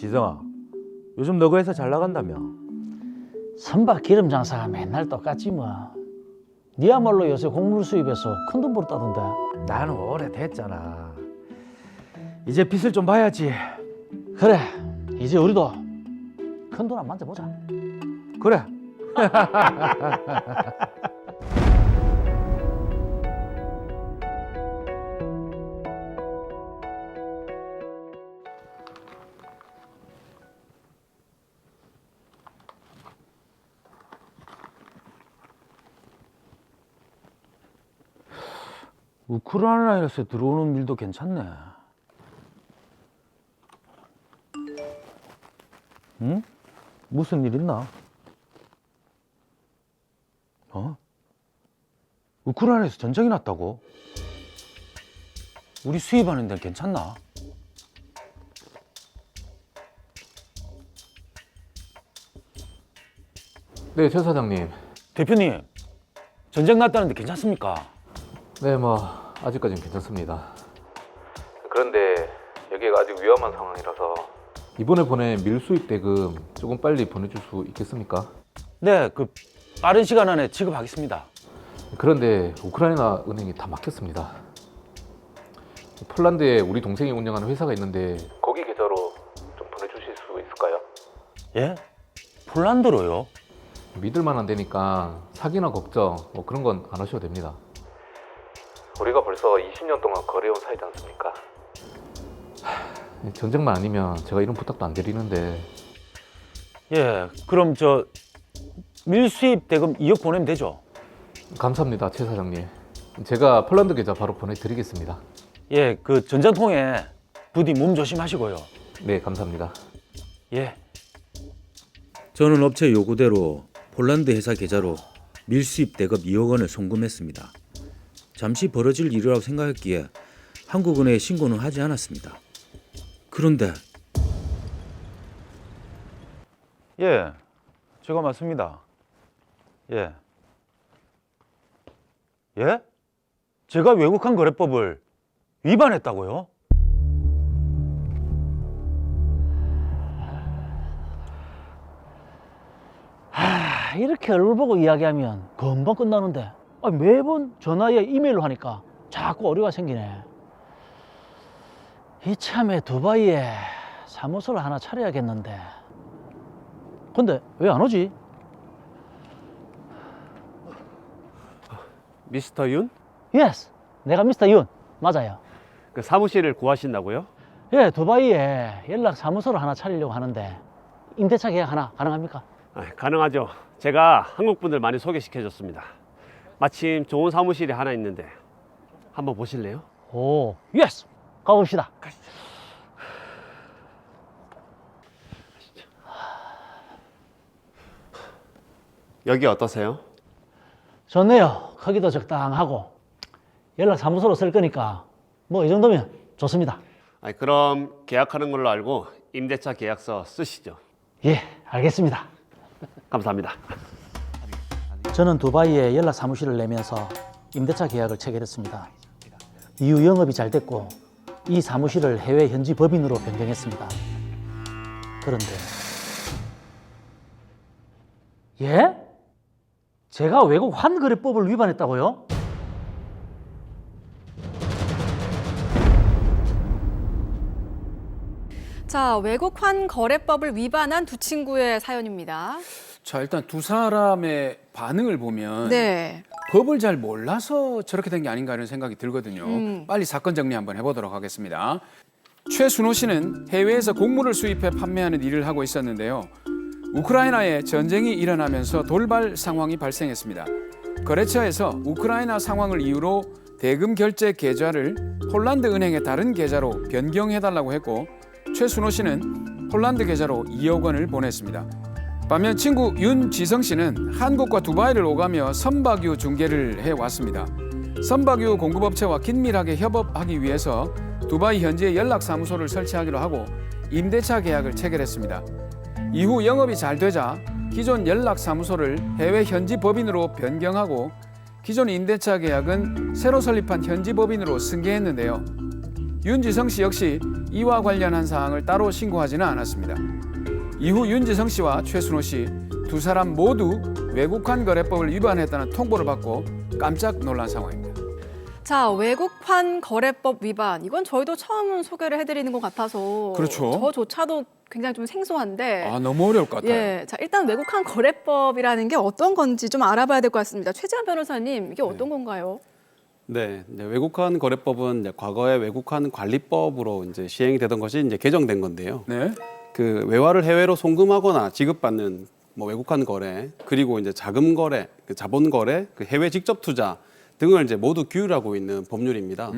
지성아, 요즘 너 그 회사 잘 나간다며? 선박 기름 장사가 맨날 똑같지 뭐. 니야말로 요새 곡물 수입해서 큰돈 벌었다던데. 나는 오래됐잖아. 이제 빚을 좀 봐야지. 그래, 이제 우리도 큰돈 한 만져보자. 그래. 우크라이나에서 들어오는 일도 괜찮네. 응? 무슨 일 있나? 어? 우크라이나에서 전쟁이 났다고? 우리 수입하는 데는 괜찮나? 네, 최 사장님. 대표님, 전쟁 났다는데 괜찮습니까? 네, 아직까지는 괜찮습니다. 그런데 여기가 아직 위험한 상황이라서 이번에 보낸 밀수입 대금 조금 빨리 보내줄 수 있겠습니까? 네, 빠른 시간 안에 지급하겠습니다. 그런데 우크라이나 은행이 다 막혔습니다. 폴란드에 우리 동생이 운영하는 회사가 있는데 거기 계좌로 좀 보내주실 수 있을까요? 예? 폴란드로요? 믿을 만한 데니까 사기나 걱정 그런 건 안 하셔도 됩니다. 우리가 벌써 20년 동안 거래해온 사이지 않습니까? 전쟁만 아니면 제가 이런 부탁도 안 드리는데. 예, 그럼 밀수입 대금 2억 보내면 되죠? 감사합니다, 최 사장님. 제가 폴란드 계좌 바로 보내드리겠습니다. 예, 전장통에 부디 몸 조심하시고요. 네, 감사합니다. 예. 저는 업체 요구대로 폴란드 회사 계좌로 밀수입 대금 2억 원을 송금했습니다. 잠시 벌어질 일이라고 생각했기에 한국은행에 신고는 하지 않았습니다. 그런데 예, 제가 맞습니다. 예. 예? 제가 외국환 거래법을 위반했다고요? 이렇게 얼굴 보고 이야기하면 금방 끝나는데 매번 전화에 이메일로 하니까 자꾸 오류가 생기네. 이참에 두바이에 사무소를 하나 차려야겠는데. 근데 왜 안 오지? 미스터 윤? 예스, 내가 미스터 윤 맞아요. 그 사무실을 구하신다고요? 예, 두바이에 연락 사무소를 하나 차리려고 하는데 임대차 계약 하나 가능합니까? 가능하죠. 제가 한국 분들 많이 소개시켜줬습니다. 마침 좋은 사무실이 하나 있는데 한번 보실래요? 오, 예스, 가봅시다. 여기 어떠세요? 좋네요. 크기도 적당하고 연락 사무소로 쓸 거니까 이 정도면 좋습니다. 그럼 계약하는 걸로 알고 임대차 계약서 쓰시죠. 예, 알겠습니다. 감사합니다. 저는 두바이에 연락 사무실을 내면서 임대차 계약을 체결했습니다. 이후 영업이 잘 됐고 이 사무실을 해외 현지 법인으로 변경했습니다. 그런데 예? 제가 외국 환거래법을 위반했다고요? 자, 외국환 거래법을 위반한 두 친구의 사연입니다. 자, 일단 두 사람의 반응을 보면 네. 법을 잘 몰라서 저렇게 된 게 아닌가 이런 생각이 들거든요. 빨리 사건 정리 한번 해보도록 하겠습니다. 최순호 씨는 해외에서 곡물을 수입해 판매하는 일을 하고 있었는데요. 우크라이나에 전쟁이 일어나면서 돌발 상황이 발생했습니다. 거래처에서 우크라이나 상황을 이유로 대금 결제 계좌를 폴란드 은행의 다른 계좌로 변경해달라고 했고 최순호 씨는 폴란드 계좌로 2억 원을 보냈습니다. 반면 친구 윤지성 씨는 한국과 두바이를 오가며 선박유 중개를 해왔습니다. 선박유 공급업체와 긴밀하게 협업하기 위해서 두바이 현지에 연락사무소를 설치하기로 하고 임대차 계약을 체결했습니다. 이후 영업이 잘 되자 기존 연락사무소를 해외 현지 법인으로 변경하고 기존 임대차 계약은 새로 설립한 현지 법인으로 승계했는데요. 윤지성 씨 역시 이와 관련한 사항을 따로 신고하지는 않았습니다. 이후 윤지성 씨와 최순호 씨 두 사람 모두 외국환 거래법을 위반했다는 통보를 받고 깜짝 놀란 상황입니다. 자, 외국환 거래법 위반. 이건 저희도 처음 소개를 해드리는 것 같아서 그렇죠. 저조차도 굉장히 좀 생소한데. 너무 어려울 것 같아요. 예, 자 일단 외국환 거래법이라는 게 어떤 건지 좀 알아봐야 될 것 같습니다. 최재한 변호사님, 이게 어떤 건가요? 네, 이제 외국환 거래법은 이제 과거에 외국환 관리법으로 이제 시행이 되던 것이 이제 개정된 건데요. 네. 그 외화를 해외로 송금하거나 지급받는 뭐 외국환 거래, 그리고 이제 자금 거래, 그 자본 거래, 그 해외 직접 투자 등을 이제 모두 규율하고 있는 법률입니다.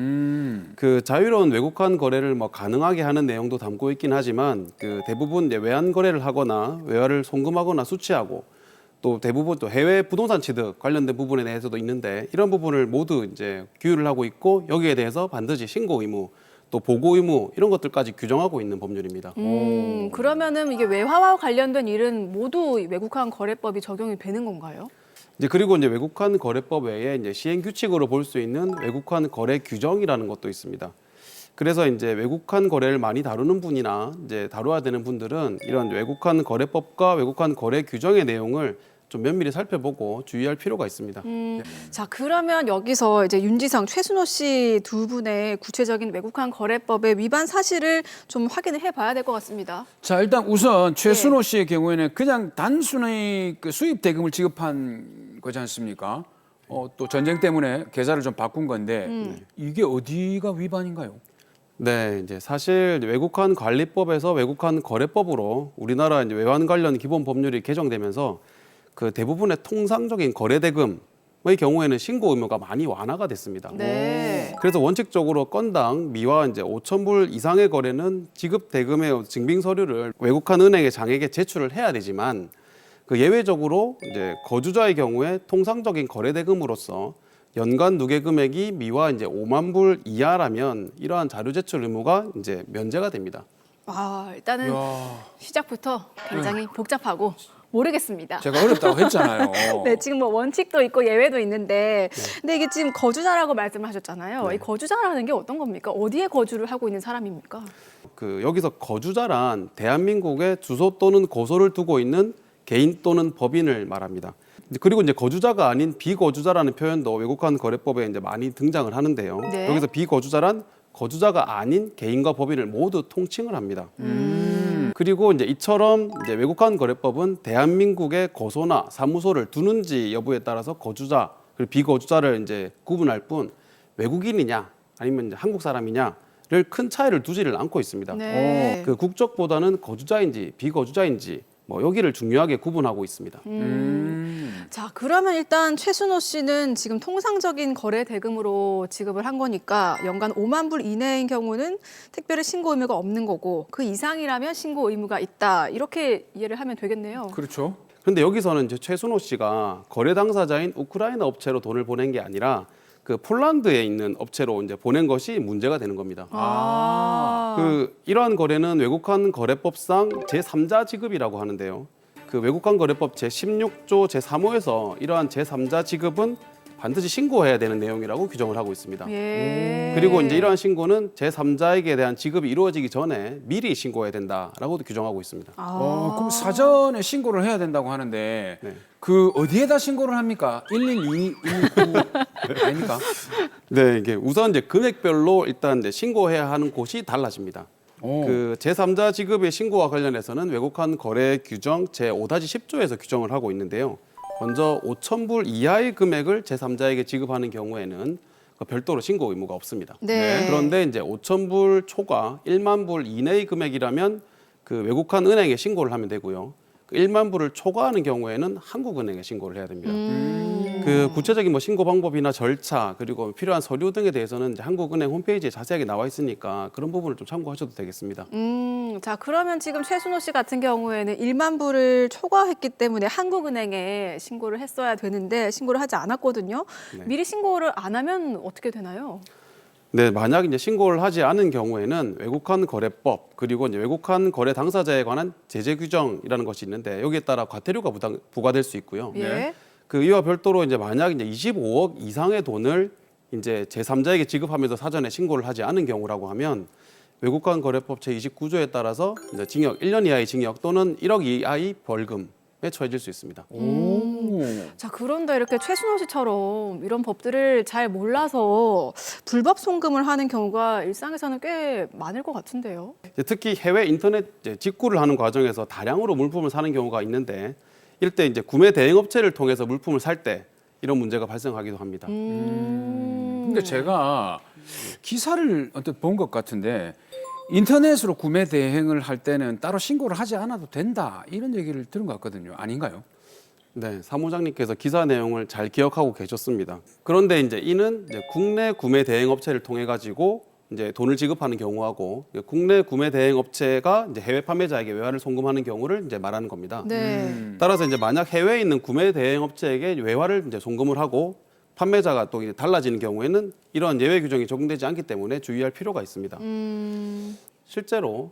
그 자유로운 외국환 거래를 뭐 가능하게 하는 내용도 담고 있긴 하지만 그 대부분 이제 외환 거래를 하거나 외화를 송금하거나 수취하고 또 대부분 또 해외 부동산 취득 관련된 부분에 대해서도 있는데 이런 부분을 모두 이제 규율을 하고 있고 여기에 대해서 반드시 신고 의무 또 보고 의무 이런 것들까지 규정하고 있는 법률입니다. 그러면은 이게 외화와 관련된 일은 모두 외국환 거래법이 적용이 되는 건가요? 이제 그리고 이제 외국환 거래법 외에 이제 시행 규칙으로 볼 수 있는 외국환 거래 규정이라는 것도 있습니다. 그래서 이제 외국환 거래를 많이 다루는 분이나 이제 다뤄야 되는 분들은 이런 외국환 거래법과 외국환 거래 규정의 내용을 좀 면밀히 살펴보고 주의할 필요가 있습니다. 자, 그러면 여기서 이제 윤지성, 최순호 씨 두 분의 구체적인 외국환 거래법의 위반 사실을 좀 확인을 해봐야 될 것 같습니다. 자, 일단 우선 최순호 씨의 경우에는 그냥 단순히 그 수입 대금을 지급한 거지 않습니까? 또 전쟁 때문에 계좌를 좀 바꾼 건데 이게 어디가 위반인가요? 네, 이제 사실 외국환 관리법에서 외국환 거래법으로 우리나라 이제 외환 관련 기본 법률이 개정되면서 그 대부분의 통상적인 거래 대금의 경우에는 신고 의무가 많이 완화가 됐습니다. 네. 그래서 원칙적으로 건당 미화 이제 5,000불 이상의 거래는 지급 대금의 증빙 서류를 외국환 은행의 장에게 제출을 해야 되지만 그 예외적으로 이제 거주자의 경우에 통상적인 거래 대금으로서 연간 누계 금액이 미화 이제 5만 불 이하라면 이러한 자료 제출 의무가 이제 면제가 됩니다. 일단은 시작부터 굉장히 복잡하고 모르겠습니다. 제가 어렵다고 했잖아요. 네, 지금 뭐 원칙도 있고 예외도 있는데, 근데 이게 지금 거주자라고 말씀을 하셨잖아요. 이 거주자라는 게 어떤 겁니까? 어디에 거주를 하고 있는 사람입니까? 그 여기서 거주자란 대한민국에 주소 또는 고소를 두고 있는 개인 또는 법인을 말합니다. 그리고 이제 거주자가 아닌 비거주자라는 표현도 외국환 거래법에 이제 많이 등장을 하는데요. 네. 여기서 비거주자란 거주자가 아닌 개인과 법인을 모두 통칭을 합니다. 그리고 이제 이처럼 이제 외국환 거래법은 대한민국에 거소나 사무소를 두는지 여부에 따라서 거주자 그리고 비거주자를 이제 구분할 뿐 외국인이냐 아니면 이제 한국 사람이냐를 큰 차이를 두지를 않고 있습니다. 네. 그 국적보다는 거주자인지 비거주자인지 뭐 여기를 중요하게 구분하고 있습니다. 자, 그러면 일단 최순호 씨는 지금 통상적인 거래 대금으로 지급을 한 거니까 연간 5만 불 이내인 경우는 특별히 신고 의무가 없는 거고 그 이상이라면 신고 의무가 있다. 이렇게 이해를 하면 되겠네요. 그렇죠. 그런데 여기서는 이제 최순호 씨가 거래 당사자인 우크라이나 업체로 돈을 보낸 게 아니라 그 폴란드에 있는 업체로 이제 보낸 것이 문제가 되는 겁니다. 그 이러한 거래는 외국환 거래법상 제3자 지급이라고 하는데요. 그 외국환 거래법 제16조 제3호에서 이러한 제3자 지급은 반드시 신고해야 되는 내용이라고 규정을 하고 있습니다. 예. 그리고 이제 이러한 신고는 제3자에게 대한 지급이 이루어지기 전에 미리 신고해야 된다라고도 규정하고 있습니다. 그럼 사전에 신고를 해야 된다고 하는데 네. 그 어디에다 신고를 합니까? 112, 119 아닙니까? 네, 이게 우선 이제 금액별로 일단 이제 신고해야 하는 곳이 달라집니다. 그 제3자 지급의 신고와 관련해서는 외국환 거래 규정 제5-10조에서 규정을 하고 있는데요. 먼저 5,000불 이하의 금액을 제3자에게 지급하는 경우에는 별도로 신고 의무가 없습니다. 네. 그런데 이제 5,000불 초과 1만 불 이내의 금액이라면 그 외국환 은행에 신고를 하면 되고요. 그 1만 불을 초과하는 경우에는 한국은행에 신고를 해야 됩니다. 그 구체적인 뭐 신고 방법이나 절차 그리고 필요한 서류 등에 대해서는 이제 한국은행 홈페이지에 자세하게 나와 있으니까 그런 부분을 좀 참고하셔도 되겠습니다. 자, 그러면 지금 최순호 씨 같은 경우에는 1만 불을 초과했기 때문에 한국은행에 신고를 했어야 되는데 신고를 하지 않았거든요. 네. 미리 신고를 안 하면 어떻게 되나요? 네, 만약 이제 신고를 하지 않은 경우에는 외국환 거래법 그리고 이제 외국환 거래 당사자에 관한 제재 규정이라는 것이 있는데 여기에 따라 과태료가 부과될 수 있고요. 예. 그 이와 별도로 이제 만약 이제 25억 이상의 돈을 이제 제3자에게 지급하면서 사전에 신고를 하지 않은 경우라고 하면 외국간 거래법 제29조에 따라서 이제 징역 1년 이하의 징역 또는 1억 이하의 벌금에 처해질 수 있습니다. 자, 그런데 이렇게 최순호 씨처럼 이런 법들을 잘 몰라서 불법 송금을 하는 경우가 일상에서는 꽤 많을 것 같은데요. 특히 해외 인터넷 직구를 하는 과정에서 다량으로 물품을 사는 경우가 있는데 이럴 때 이제 구매 대행 업체를 통해서 물품을 살 때 이런 문제가 발생하기도 합니다. 근데 제가 기사를 언뜻 본 것 같은데 인터넷으로 구매 대행을 할 때는 따로 신고를 하지 않아도 된다 이런 얘기를 들은 것 같거든요. 아닌가요? 네, 사무장님께서 기사 내용을 잘 기억하고 계셨습니다. 그런데 이제 이는 이제 국내 구매 대행 업체를 통해 가지고 이제 돈을 지급하는 경우하고 국내 구매 대행 업체가 이제 해외 판매자에게 외화를 송금하는 경우를 이제 말하는 겁니다. 네. 따라서 이제 만약 해외에 있는 구매 대행 업체에게 외화를 이제 송금을 하고 판매자가 또 이제 달라지는 경우에는 이러한 예외 규정이 적용되지 않기 때문에 주의할 필요가 있습니다. 실제로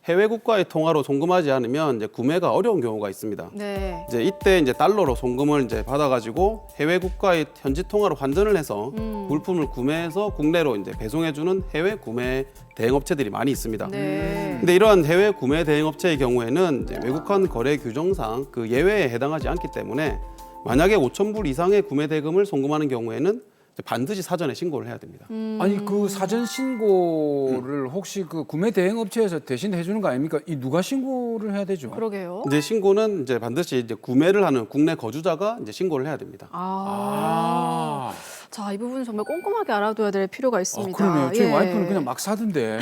해외 국가의 통화로 송금하지 않으면 이제 구매가 어려운 경우가 있습니다. 네. 이제 이때 이제 달러로 송금을 이제 받아가지고 해외 국가의 현지 통화로 환전을 해서 물품을 구매해서 국내로 이제 배송해주는 해외 구매 대행 업체들이 많이 있습니다. 네. 근데 이러한 해외 구매 대행 업체의 경우에는 이제 외국환 거래 규정상 그 예외에 해당하지 않기 때문에 만약에 5,000불 이상의 구매 대금을 송금하는 경우에는 반드시 사전에 신고를 해야 됩니다. 아니 그 사전 신고를 혹시 그 구매 대행 업체에서 대신 해주는 거 아닙니까? 이 누가 신고를 해야 되죠? 그러게요. 이제 신고는 이제 반드시 이제 구매를 하는 국내 거주자가 이제 신고를 해야 됩니다. 아, 자, 이 부분은 정말 꼼꼼하게 알아둬야 될 필요가 있습니다. 그러네요. 제 예. 와이프는 그냥 막 사던데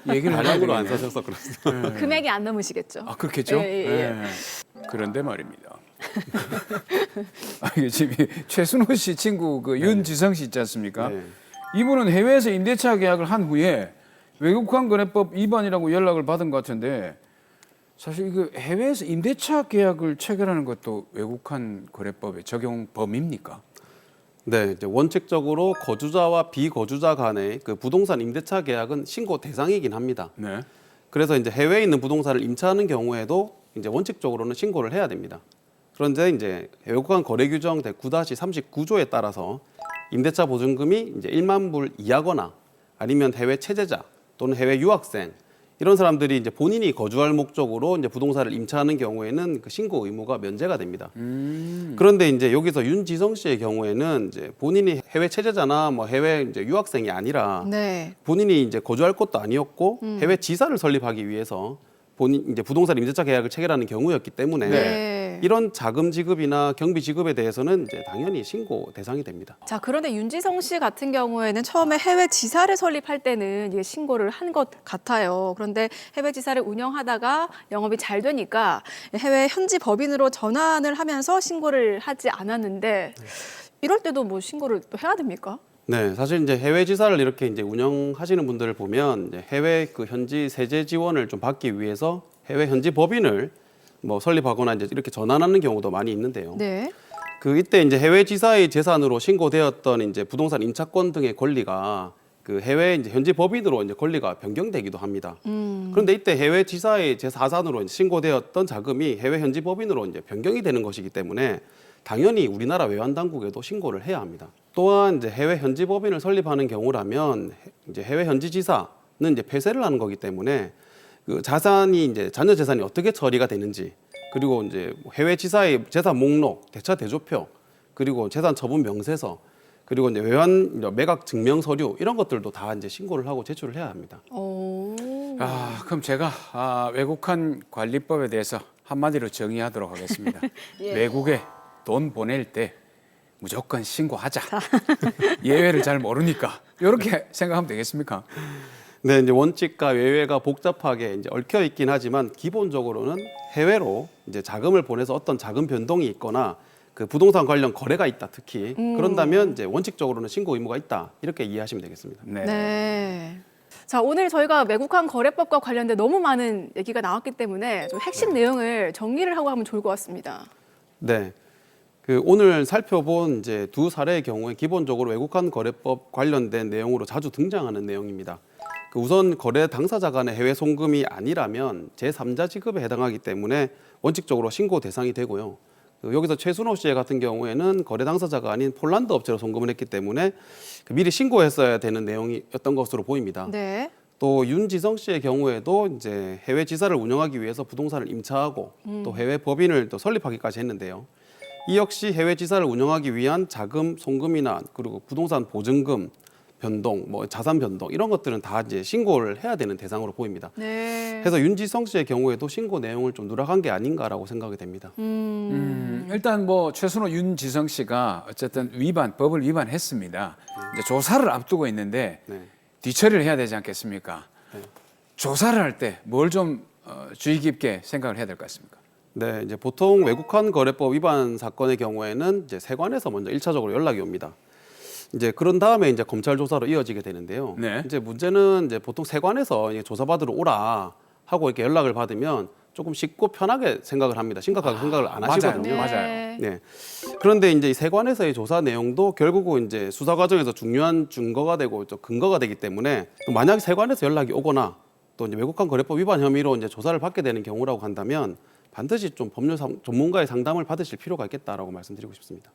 얘기를 다량으로 해야 안 되겠네요. 사셔서 그렇습니다. 금액이 안 넘으시겠죠. 아 그렇겠죠? 예, 예, 예. 그런데 말입니다. 아, 이게 지금 최순호 씨 친구 그 윤지성 씨 있지 않습니까? 네. 이분은 해외에서 임대차 계약을 한 후에 외국환 거래법 위반이라고 연락을 받은 것 같은데 사실 이거 해외에서 임대차 계약을 체결하는 것도 외국환 거래법의 적용 범위입니까? 네, 이제 원칙적으로 거주자와 비거주자 간의 그 부동산 임대차 계약은 신고 대상이긴 합니다. 네. 그래서 이제 해외에 있는 부동산을 임차하는 경우에도 이제 원칙적으로는 신고를 해야 됩니다. 그런데 이제 외국환 거래 규정 제9-39조에 따라서 임대차 보증금이 이제 1만 불 이하거나 아니면 해외 체제자 또는 해외 유학생 이런 사람들이 이제 본인이 거주할 목적으로 이제 부동산을 임차하는 경우에는 그 신고 의무가 면제가 됩니다. 그런데 이제 여기서 윤지성 씨의 경우에는 이제 본인이 해외 체제자나 뭐 해외 이제 유학생이 아니라 네. 본인이 이제 거주할 곳도 아니었고 해외 지사를 설립하기 위해서 본인 이제 부동산 임대차 계약을 체결하는 경우였기 때문에 네. 이런 자금 지급이나 경비 지급에 대해서는 이제 당연히 신고 대상이 됩니다. 자, 그런데 윤지성 씨 같은 경우에는 처음에 해외 지사를 설립할 때는 이게 신고를 한 것 같아요. 그런데 해외 지사를 운영하다가 영업이 잘 되니까 해외 현지 법인으로 전환을 하면서 신고를 하지 않았는데 이럴 때도 뭐 신고를 또 해야 됩니까? 네, 사실 이제 해외 지사를 이렇게 이제 운영하시는 분들을 보면 이제 해외 그 현지 세제 지원을 좀 받기 위해서 해외 현지 법인을 뭐 설립하거나 이제 이렇게 전환하는 경우도 많이 있는데요. 네. 그 이때 이제 해외 지사의 재산으로 신고되었던 이제 부동산 임차권 등의 권리가 그 해외 이제 현지 법인으로 이제 권리가 변경되기도 합니다. 그런데 이때 해외 지사의 재사산으로 이제 신고되었던 자금이 해외 현지 법인으로 이제 변경이 되는 것이기 때문에 당연히 우리나라 외환 당국에도 신고를 해야 합니다. 또한 이제 해외 현지 법인을 설립하는 경우라면 이제 해외 현지 지사는 이제 폐쇄를 하는 거기 때문에 그 자산이 이제 잔여 재산이 어떻게 처리가 되는지 그리고 이제 해외 지사의 재산 목록, 대차 대조표 그리고 재산 처분 명세서 그리고 이제 외환 매각 증명 서류 이런 것들도 다 이제 신고를 하고 제출을 해야 합니다. 아, 그럼 제가 외국환 관리법에 대해서 한마디로 정의하도록 하겠습니다. 예. 외국에 돈 보낼 때 무조건 신고하자. 예외를 잘 모르니까 이렇게 생각하면 되겠습니까? 네, 이제 원칙과 외외가 복잡하게 이제 얽혀 있긴 하지만 기본적으로는 해외로 이제 자금을 보내서 어떤 자금 변동이 있거나 그 부동산 관련 거래가 있다 특히 그런다면 이제 원칙적으로는 신고 의무가 있다 이렇게 이해하시면 되겠습니다. 네. 네. 자, 오늘 저희가 외국환 거래법과 관련된 너무 많은 얘기가 나왔기 때문에 좀 핵심 내용을 정리를 하고 하면 좋을 것 같습니다. 네. 그 오늘 살펴본 이제 두 사례의 경우에 기본적으로 외국환 거래법 관련된 내용으로 자주 등장하는 내용입니다. 그 우선 거래 당사자 간의 해외 송금이 아니라면 제3자 지급에 해당하기 때문에 원칙적으로 신고 대상이 되고요. 여기서 최순호 씨 같은 경우에는 거래 당사자가 아닌 폴란드 업체로 송금을 했기 때문에 미리 신고했어야 되는 내용이었던 것으로 보입니다. 네. 또 윤지성 씨의 경우에도 이제 해외 지사를 운영하기 위해서 부동산을 임차하고 또 해외 법인을 또 설립하기까지 했는데요. 이 역시 해외 지사를 운영하기 위한 자금 송금이나 그리고 부동산 보증금 변동, 뭐 자산 변동 이런 것들은 다 이제 신고를 해야 되는 대상으로 보입니다. 네. 그래서 윤지성 씨의 경우에도 신고 내용을 좀 누락한 게 아닌가라고 생각이 됩니다. 일단 뭐 최순호 윤지성 씨가 어쨌든 법을 위반했습니다. 이제 조사를 앞두고 있는데 네. 뒤처리를 해야 되지 않겠습니까? 네. 조사를 할 때 뭘 좀 주의 깊게 생각을 해야 될 것 같습니까? 네, 이제 보통 외국환 거래법 위반 사건의 경우에는 이제 세관에서 먼저 1차적으로 연락이 옵니다. 이제 그런 다음에 이제 검찰 조사로 이어지게 되는데요. 네. 이제 문제는 이제 보통 세관에서 이제 조사받으러 오라 하고 이렇게 연락을 받으면 조금 쉽고 편하게 생각을 합니다. 심각하게 생각을 안 하시거든요. 맞아요. 네. 그런데 이제 이 세관에서의 조사 내용도 결국은 이제 수사 과정에서 중요한 증거가 되고 또 근거가 되기 때문에 또 만약 세관에서 연락이 오거나 또 이제 외국환 거래법 위반 혐의로 이제 조사를 받게 되는 경우라고 한다면 반드시 좀 법률 전문가의 상담을 받으실 필요가 있겠다라고 말씀드리고 싶습니다.